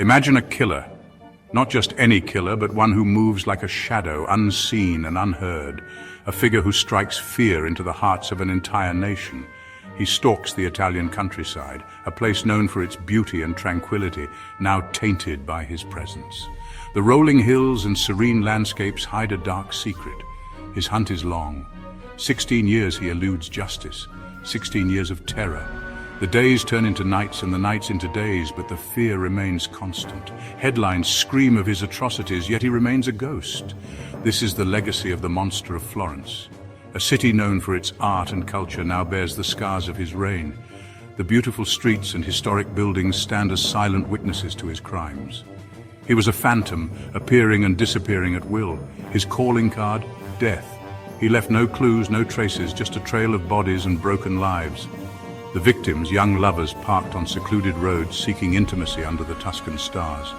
Imagine a killer. Not just any killer, but one who moves like a shadow, unseen and unheard. A figure who strikes fear into the hearts of an entire nation. He stalks the Italian countryside, a place known for its beauty and tranquility, now tainted by his presence. The rolling hills and serene landscapes hide a dark secret. His hunt is long. 16 years he eludes justice. 16 years of terror. The days turn into nights and the nights into days, but the fear remains constant. Headlines scream of his atrocities, yet he remains a ghost. This is the legacy of the Monster of Florence. A city known for its art and culture now bears the scars of his reign. The beautiful streets and historic buildings stand as silent witnesses to his crimes. He was a phantom, appearing and disappearing at will. His calling card, death. He left no clues, no traces, just a trail of bodies and broken lives. The victims, young lovers parked on secluded roads seeking intimacy under the Tuscan stars.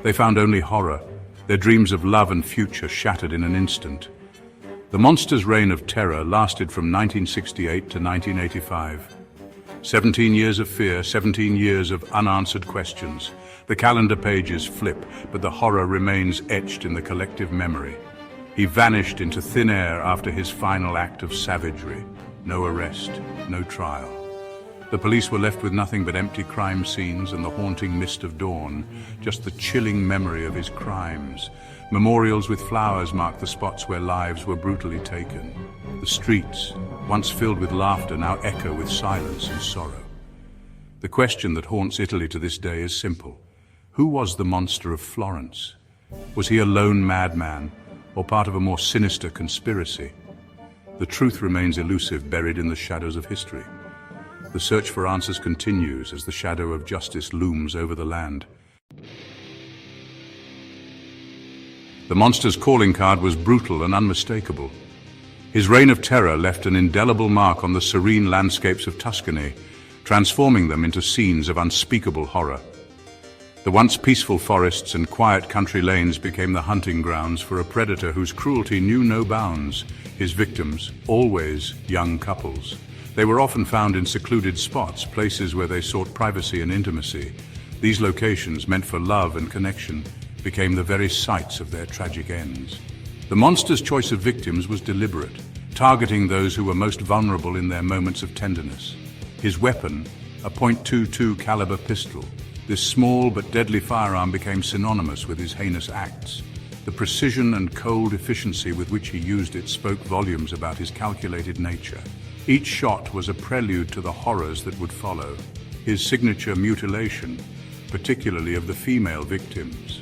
They found only horror, their dreams of love and future shattered in an instant. The monster's reign of terror lasted from 1968 to 1985. 17 years of fear, 17 years of unanswered questions. The calendar pages flip, but the horror remains etched in the collective memory. He vanished into thin air after his final act of savagery. No arrest, no trial. The police were left with nothing but empty crime scenes and the haunting mist of dawn, just the chilling memory of his crimes. Memorials with flowers mark the spots where lives were brutally taken. The streets, once filled with laughter, now echo with silence and sorrow. The question that haunts Italy to this day is simple. Who was the Monster of Florence? Was he a lone madman, or part of a more sinister conspiracy? The truth remains elusive, buried in the shadows of history. The search for answers continues as the shadow of justice looms over the land. The monster's calling card was brutal and unmistakable. His reign of terror left an indelible mark on the serene landscapes of Tuscany, transforming them into scenes of unspeakable horror. The once peaceful forests and quiet country lanes became the hunting grounds for a predator whose cruelty knew no bounds. His victims, always young couples. They were often found in secluded spots, places where they sought privacy and intimacy. These locations, meant for love and connection, became the very sites of their tragic ends. The monster's choice of victims was deliberate, targeting those who were most vulnerable in their moments of tenderness. His weapon, a .22 caliber pistol, this small but deadly firearm became synonymous with his heinous acts. The precision and cold efficiency with which he used it spoke volumes about his calculated nature. Each shot was a prelude to the horrors that would follow. His signature mutilation, particularly of the female victims.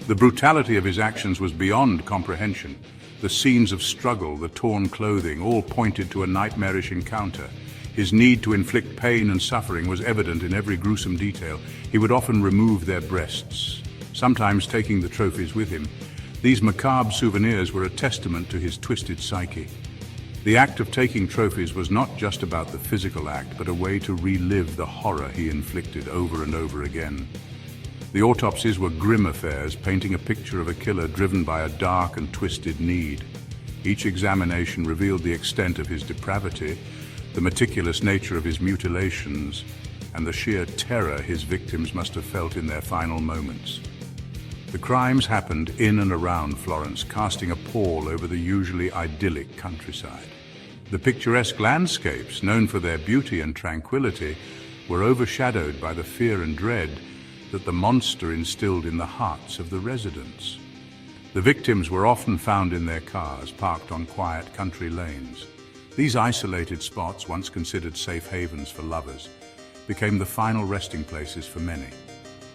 The brutality of his actions was beyond comprehension. The scenes of struggle, the torn clothing, all pointed to a nightmarish encounter. His need to inflict pain and suffering was evident in every gruesome detail. He would often remove their breasts, sometimes taking the trophies with him. These macabre souvenirs were a testament to his twisted psyche. The act of taking trophies was not just about the physical act, but a way to relive the horror he inflicted over and over again. The autopsies were grim affairs, painting a picture of a killer driven by a dark and twisted need. Each examination revealed the extent of his depravity, the meticulous nature of his mutilations, and the sheer terror his victims must have felt in their final moments. The crimes happened in and around Florence, casting a pall over the usually idyllic countryside. The picturesque landscapes, known for their beauty and tranquility, were overshadowed by the fear and dread that the monster instilled in the hearts of the residents. The victims were often found in their cars, parked on quiet country lanes. These isolated spots, once considered safe havens for lovers, became the final resting places for many.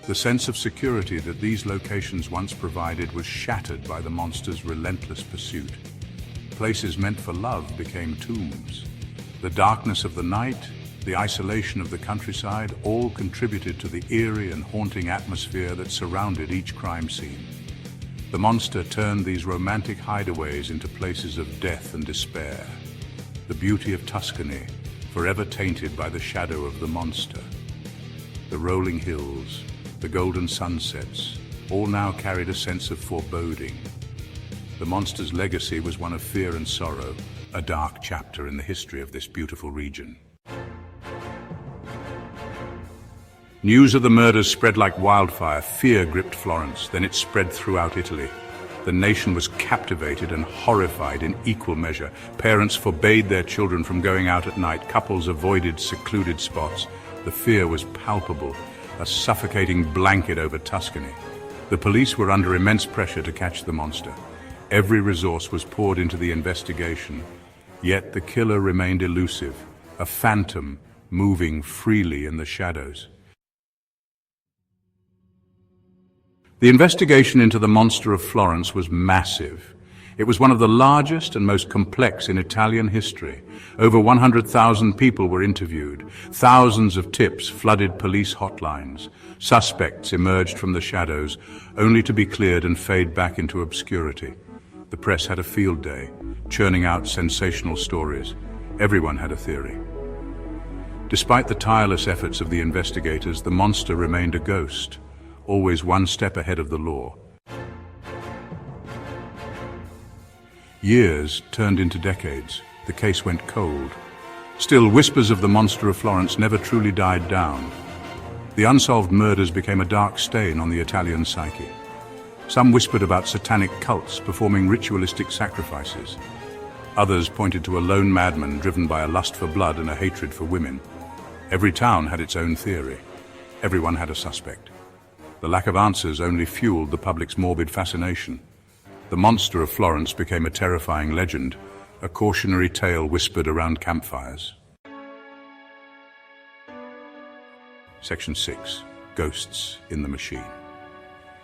The sense of security that these locations once provided was shattered by the monster's relentless pursuit. Places meant for love became tombs. The darkness of the night, the isolation of the countryside, all contributed to the eerie and haunting atmosphere that surrounded each crime scene. The monster turned these romantic hideaways into places of death and despair. The beauty of Tuscany, forever tainted by the shadow of the monster. The rolling hills, the golden sunsets, all now carried a sense of foreboding. The monster's legacy was one of fear and sorrow, a dark chapter in the history of this beautiful region. News of the murders spread like wildfire. Fear gripped Florence, then it spread throughout Italy. The nation was captivated and horrified in equal measure. Parents forbade their children from going out at night. Couples avoided secluded spots. The fear was palpable, a suffocating blanket over Tuscany. The police were under immense pressure to catch the monster. Every resource was poured into the investigation, yet the killer remained elusive, a phantom moving freely in the shadows. The investigation into the Monster of Florence was massive. It was one of the largest and most complex in Italian history. Over 100,000 people were interviewed. Thousands of tips flooded police hotlines. Suspects emerged from the shadows, only to be cleared and fade back into obscurity. The press had a field day, churning out sensational stories. Everyone had a theory. Despite the tireless efforts of the investigators, the monster remained a ghost, always one step ahead of the law. Years turned into decades. The case went cold. Still, whispers of the Monster of Florence never truly died down. The unsolved murders became a dark stain on the Italian psyche. Some whispered about satanic cults performing ritualistic sacrifices. Others pointed to a lone madman driven by a lust for blood and a hatred for women. Every town had its own theory. Everyone had a suspect. The lack of answers only fueled the public's morbid fascination. The Monster of Florence became a terrifying legend, a cautionary tale whispered around campfires. Section 6. Ghosts in the Machine.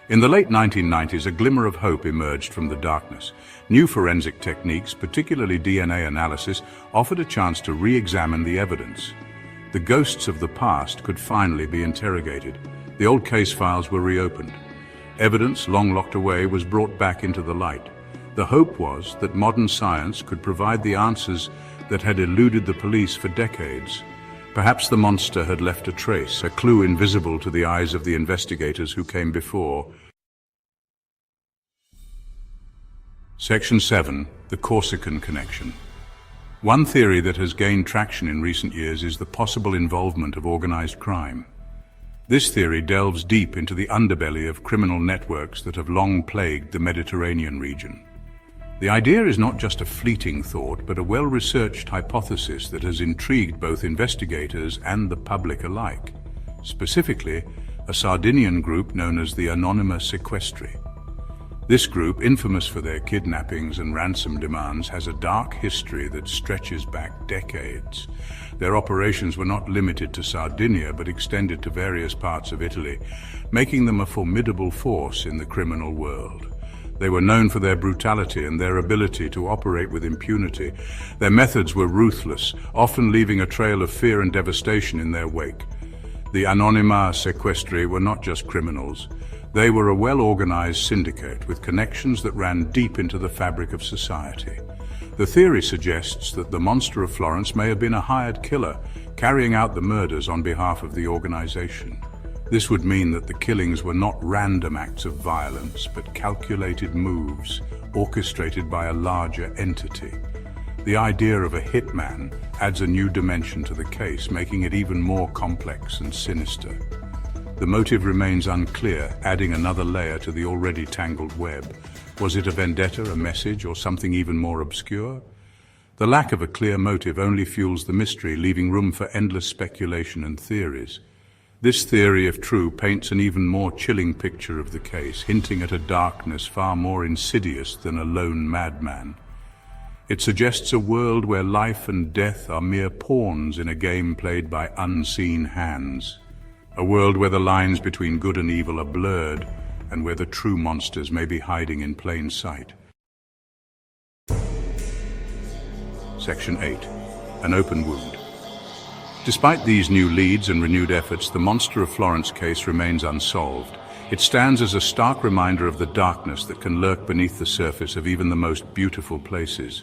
In the late 1990s, a glimmer of hope emerged from the darkness. New forensic techniques, particularly DNA analysis, offered a chance to re-examine the evidence. The ghosts of the past could finally be interrogated. The old case files were reopened. Evidence, long locked away, was brought back into the light. The hope was that modern science could provide the answers that had eluded the police for decades. Perhaps the monster had left a trace, a clue invisible to the eyes of the investigators who came before. Section 7. The Corsican Connection. One theory that has gained traction in recent years is the possible involvement of organized crime. This theory delves deep into the underbelly of criminal networks that have long plagued the Mediterranean region. The idea is not just a fleeting thought, but a well-researched hypothesis that has intrigued both investigators and the public alike. Specifically, a Sardinian group known as the Anonymous Sequestri. This group, infamous for their kidnappings and ransom demands, has a dark history that stretches back decades. Their operations were not limited to Sardinia, but extended to various parts of Italy, making them a formidable force in the criminal world. They were known for their brutality and their ability to operate with impunity. Their methods were ruthless, often leaving a trail of fear and devastation in their wake. The Anonima Sequestri were not just criminals. They were a well-organized syndicate with connections that ran deep into the fabric of society. The theory suggests that the Monster of Florence may have been a hired killer, carrying out the murders on behalf of the organization. This would mean that the killings were not random acts of violence, but calculated moves orchestrated by a larger entity. The idea of a hitman adds a new dimension to the case, making it even more complex and sinister. The motive remains unclear, adding another layer to the already tangled web. Was it a vendetta, a message, or something even more obscure? The lack of a clear motive only fuels the mystery, leaving room for endless speculation and theories. This theory, if true, paints an even more chilling picture of the case, hinting at a darkness far more insidious than a lone madman. It suggests a world where life and death are mere pawns in a game played by unseen hands. A world where the lines between good and evil are blurred, and where the true monsters may be hiding in plain sight. Section 8. An open wound. Despite these new leads and renewed efforts, the Monster of Florence case remains unsolved. It stands as a stark reminder of the darkness that can lurk beneath the surface of even the most beautiful places.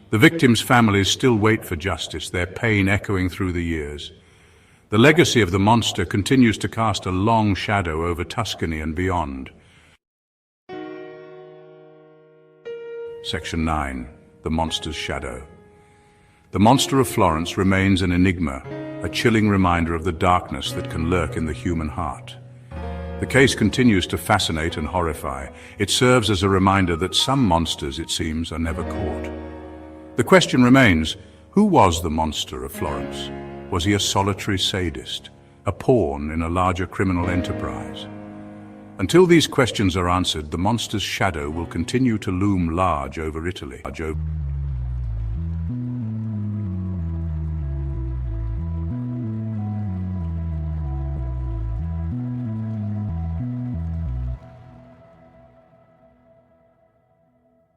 The victims' families still wait for justice, their pain echoing through the years. The legacy of the monster continues to cast a long shadow over Tuscany and beyond. Section 9. The Monster's Shadow. The Monster of Florence remains an enigma, a chilling reminder of the darkness that can lurk in the human heart. The case continues to fascinate and horrify. It serves as a reminder that some monsters, it seems, are never caught. The question remains, who was the Monster of Florence? Was he a solitary sadist, a pawn in a larger criminal enterprise? Until these questions are answered, the monster's shadow will continue to loom large over Italy.